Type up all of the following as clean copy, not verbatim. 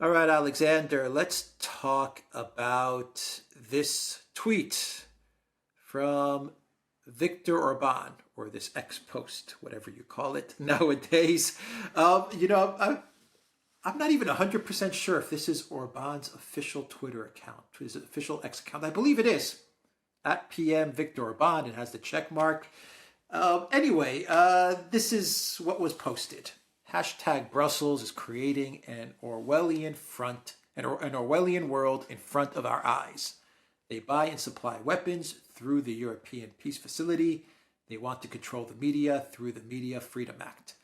All right, Alexander, let's talk about this tweet from Viktor Orban, or this ex post, whatever you call it nowadays. I'm not even 100% sure if this is Orban's official Twitter account, his official X account. I believe it is at PM Viktor Orban. It has the check mark. This is what was posted. Hashtag Brussels is creating an Orwellian world in front of our eyes. They buy and supply weapons through the European Peace Facility. They want to control the media through the Media Freedom Act.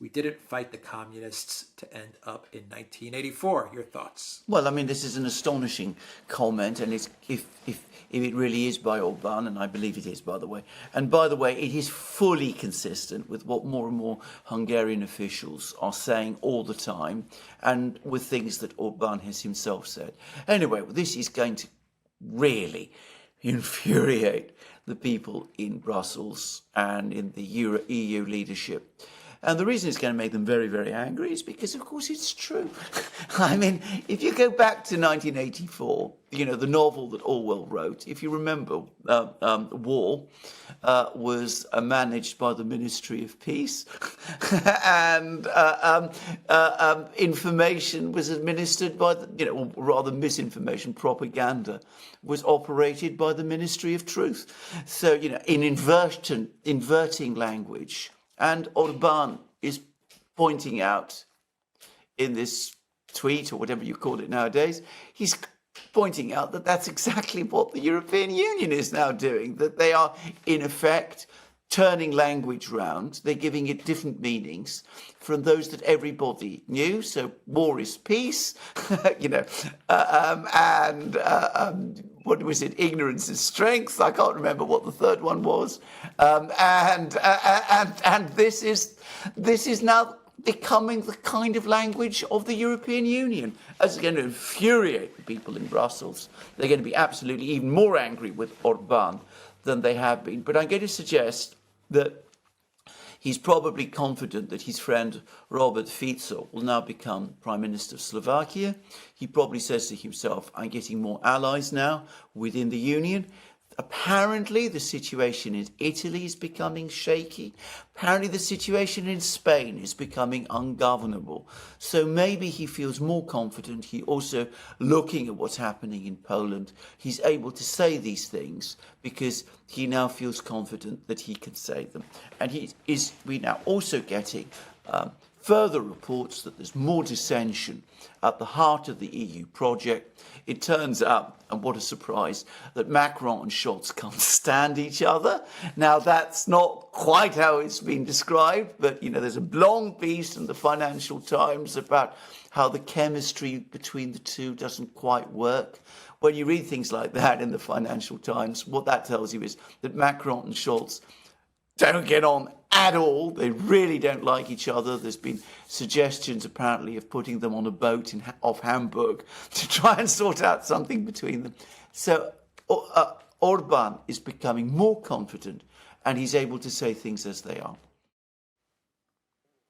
We didn't fight the communists to end up in 1984. Your thoughts? Well, I mean, this is an astonishing comment, and if it really is by Orban, and I believe it is, by the way. And by the way, it is fully consistent with what more and more Hungarian officials are saying all the time, and with things that Orban has himself said. Anyway, this is going to really infuriate the people in Brussels and in the EU leadership. And the reason it's going to make them very, very angry is because, of course, it's true. I mean, if you go back to 1984, the novel that Orwell wrote, if you remember, War was managed by the Ministry of Peace, and information was administered by, or rather misinformation, propaganda, was operated by the Ministry of Truth. So, in inverting language. And Orban is pointing out in this tweet, or whatever you call it nowadays, he's pointing out that that's exactly what the European Union is now doing, that they are, in effect, turning language round. They're giving it different meanings from those that everybody knew. So war is peace, what was it? Ignorance is strength. I can't remember what the third one was. And this is now becoming the kind of language of the European Union. It's going to infuriate the people in Brussels. They're going to be absolutely even more angry with Orban than they have been. But I'm going to suggest that he's probably confident that his friend Robert Fico will now become Prime Minister of Slovakia. He probably says to himself, I'm getting more allies now within the Union. Apparently, the situation in Italy is becoming shaky. Apparently, the situation in Spain is becoming ungovernable. So maybe he feels more confident. He also, looking at what's happening in Poland, he's able to say these things because he now feels confident that he can say them. And we're now also getting further reports that there's more dissension at the heart of the EU project. It turns out, and what a surprise, that Macron and Scholz can't stand each other. Now, that's not quite how it's been described, but, there's a long piece in the Financial Times about how the chemistry between the two doesn't quite work. When you read things like that in the Financial Times, what that tells you is that Macron and Scholz don't get on at all. They really don't like each other. There's been suggestions, apparently, of putting them on a boat off Hamburg to try and sort out something between them. So Orban is becoming more confident, and he's able to say things as they are.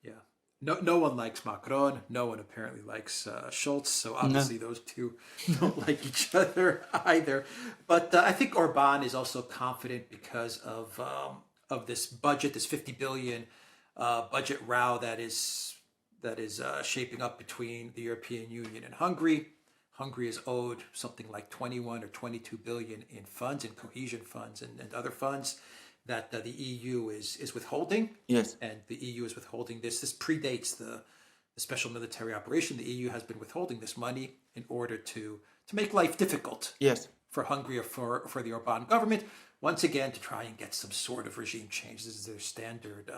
Yeah. No one likes Macron. No one apparently likes Schultz. So obviously those two don't like each other either. But I think Orban is also confident because of this budget, this 50 billion budget row that is shaping up between the European Union and Hungary. Hungary is owed something like 21 or 22 billion in funds, in cohesion funds and other funds that the EU is withholding. Yes. And the EU is withholding this. This predates the special military operation. The EU has been withholding this money in order to make life difficult. Yes. For Hungary or for the Orban government, once again, to try and get some sort of regime change. This is their standard,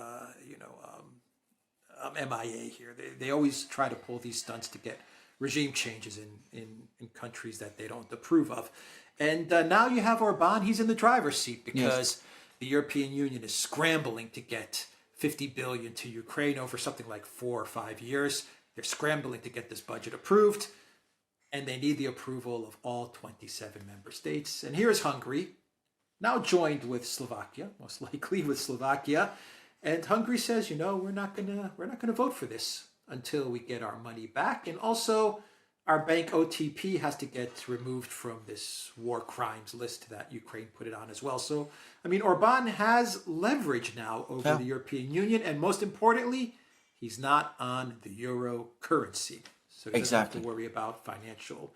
MIA here. They always try to pull these stunts to get regime changes in countries that they don't approve of. And now you have Orban. He's in the driver's seat because the European Union is scrambling to get 50 billion to Ukraine over something like 4 or 5 years. They're scrambling to get this budget approved. And they need the approval of all 27 member states. And here is Hungary, now joined with Slovakia, most likely with Slovakia. And Hungary says, we're not gonna vote for this until we get our money back. And also, our bank OTP has to get removed from this war crimes list that Ukraine put it on as well. So, I mean, Orban has leverage now over the European Union, and most importantly, he's not on the euro currency. So he doesn't have to worry about financial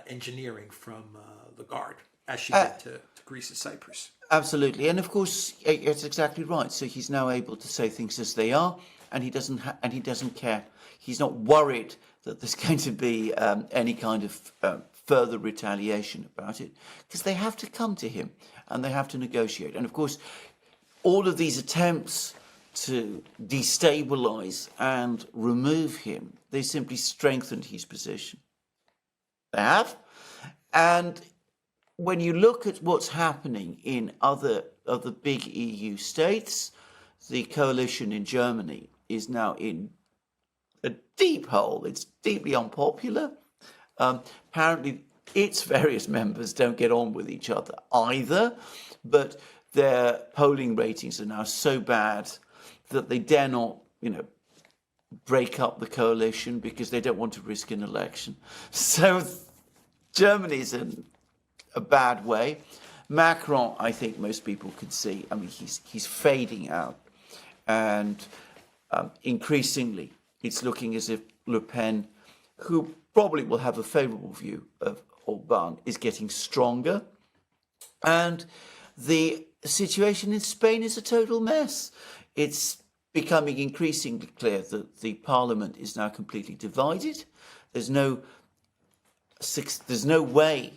engineering from Lagarde, as she did to Greece and Cyprus. Absolutely, and of course, it's exactly right. So he's now able to say things as they are, and he doesn't care. He's not worried that there's going to be any kind of further retaliation about it, because they have to come to him and they have to negotiate. And of course, all of these attempts to destabilize and remove him, they simply strengthened his position. They have, and when you look at what's happening in other of the big EU states, the coalition in Germany is now in a deep hole. It's deeply unpopular. Apparently, its various members don't get on with each other either, but their polling ratings are now so bad that they dare not, break up the coalition because they don't want to risk an election. So Germany's in a bad way. Macron, I think most people can see, he's fading out, and increasingly it's looking as if Le Pen, who probably will have a favourable view of Orban, is getting stronger, and the situation in Spain is a total mess. It's becoming increasingly clear that the parliament is now completely divided. There's no way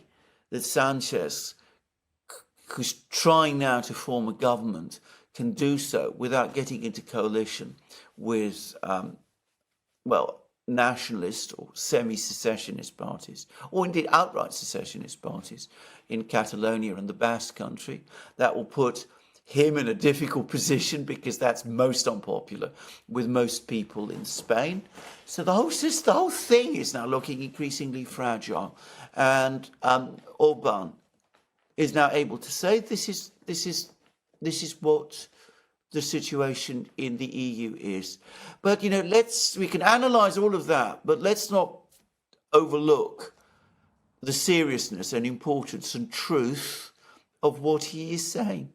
that Sanchez, who's trying now to form a government, can do so without getting into coalition with, nationalist or semi-secessionist parties, or indeed outright secessionist parties in Catalonia and the Basque Country. That will put him in a difficult position because that's most unpopular with most people in Spain. So the whole thing is now looking increasingly fragile, and Orban is now able to say this is what the situation in the EU is. But we can analyse all of that, but let's not overlook the seriousness and importance and truth of what he is saying.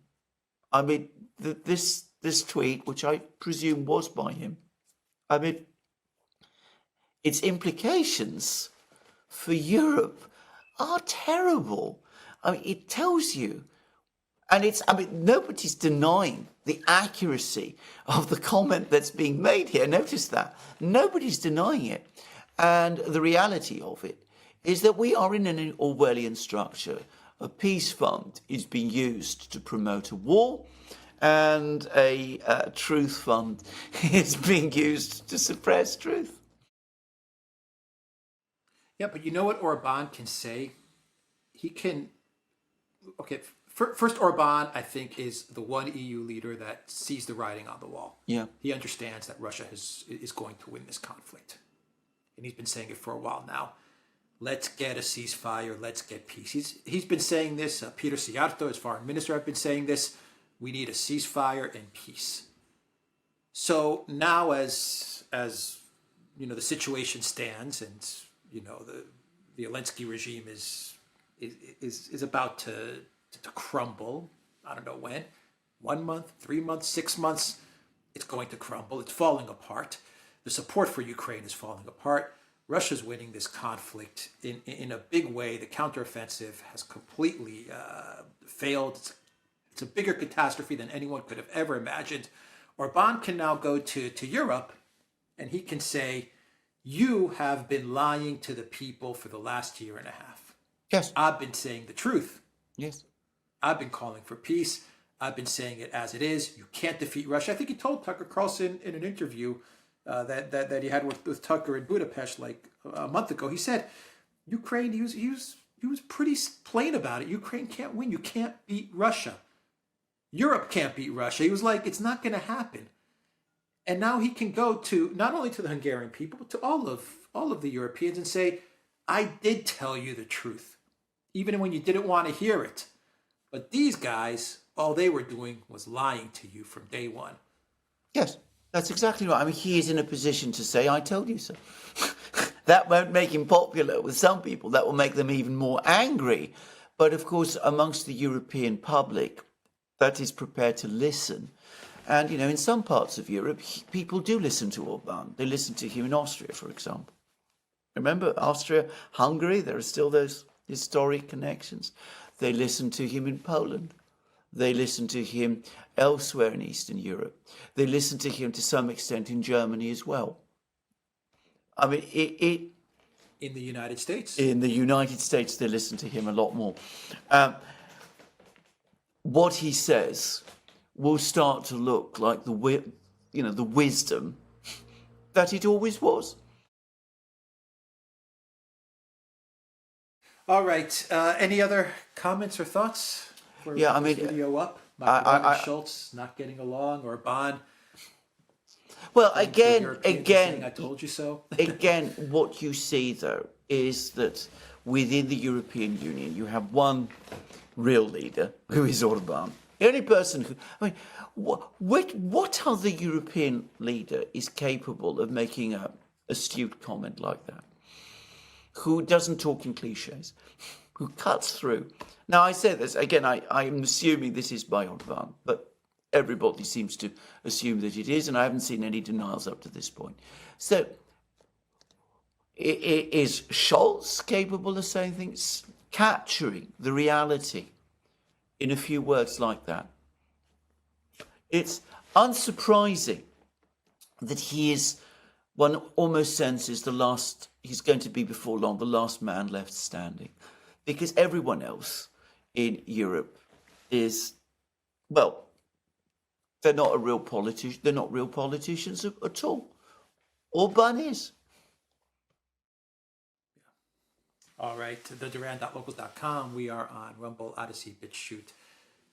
This tweet, which I presume was by him, its implications for Europe are terrible. It tells you, and nobody's denying the accuracy of the comment that's being made here. Notice that. Nobody's denying it. And the reality of it is that we are in an Orwellian structure. A peace fund is being used to promote a war, and a truth fund is being used to suppress truth. Yeah, but you know what Orban can say? He can... Okay, first, Orban, I think, is the one EU leader that sees the writing on the wall. Yeah. He understands that Russia is going to win this conflict. And he's been saying it for a while now. Let's get a ceasefire. Let's get peace. He's been saying this. Peter Szijjártó, his foreign minister, have been saying this. We need a ceasefire and peace. So now, as the situation stands, and the Zelensky regime is about to crumble. I don't know when. 1 month, 3 months, 6 months. It's going to crumble. It's falling apart. The support for Ukraine is falling apart. Russia's winning this conflict in a big way. The counteroffensive has completely failed. It's a bigger catastrophe than anyone could have ever imagined. Orban can now go to Europe, and he can say, you have been lying to the people for the last year and a half. Yes. I've been saying the truth. Yes. I've been calling for peace. I've been saying it as it is. You can't defeat Russia. I think he told Tucker Carlson in an interview that he had with Tucker in Budapest like a month ago. He said, Ukraine, he was pretty plain about it. Ukraine can't win. You can't beat Russia. Europe can't beat Russia. He was like, it's not going to happen. And now he can go to not only to the Hungarian people, but to all of the Europeans and say, I did tell you the truth, even when you didn't want to hear it. But these guys, all they were doing was lying to you from day one. Yes, that's exactly right. He is in a position to say, I told you so. That won't make him popular with some people. That will make them even more angry. But of course, amongst the European public that is prepared to listen, and in some parts of Europe, people do listen to Orban. They listen to him in Austria, for example. Remember Austria, Hungary, there are still those historic connections. They listen to him in Poland. They listen to him elsewhere in Eastern Europe. They listen to him to some extent in Germany as well. I mean, In the United States. in the United States, they listen to him a lot more. What he says will start to look like the wisdom that it always was. All right. Any other comments or thoughts? Yeah, I this mean, video up. Macron and Schultz not getting along, or Orban. Well, Saying, I again, told you so. again, what you see though is that within the European Union, you have one real leader who is Orban. The only person who, I mean, what other European leader is capable of making an astute comment like that? Who doesn't talk in cliches? Who cuts through? Now, I say this again. I'm assuming this is by Orban, but everybody seems to assume that it is, and I haven't seen any denials up to this point. So, is Scholz capable of saying things, capturing the reality in a few words like that? It's unsurprising that he is, one almost senses he's going to be before long the last man left standing, because everyone else in Europe is, well, they're not real politicians at all. Orban is. All right. The Duran.locals.com. We are on Rumble, Odyssey, BitChute,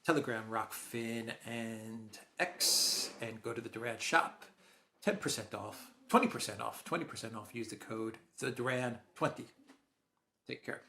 Telegram, Rockfin, and X. And go to the Duran shop. 10% off. 20% off. 20% off. Use the code TheDuran20. Take care.